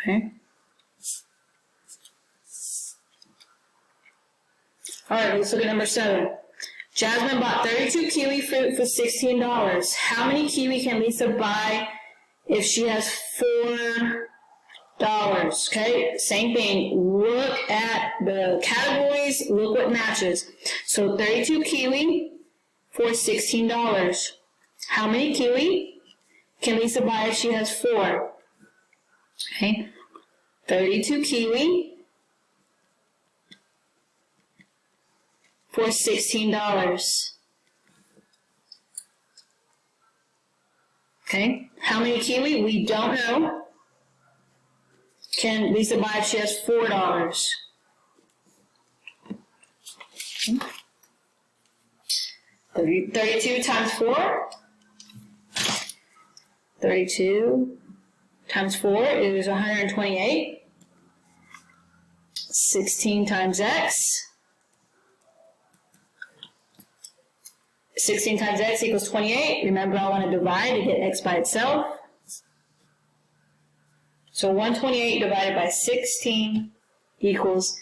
Okay. Alright, let's look at number 7. Jasmine bought 32 kiwi fruit for $16. How many kiwi can Lisa buy if she has $4? Okay, same thing. Look at the categories, look what matches. So 32 kiwi for $16. How many kiwi can Lisa buy if she has 4? Okay, 32 kiwi for $16. Okay, how many kiwi? We don't know. Can Lisa buy if she has $4? Okay. 32 times 4. 32 times 4 is 128. 16 times x. 16 times x equals 28. Remember, I want to divide to get x by itself. So 128 divided by 16 equals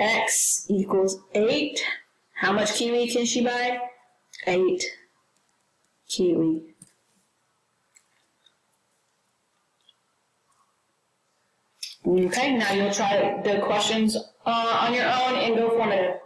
x equals 8. How much kiwi can she buy? 8 kiwi. Okay, now you'll try the questions on your own and go formative.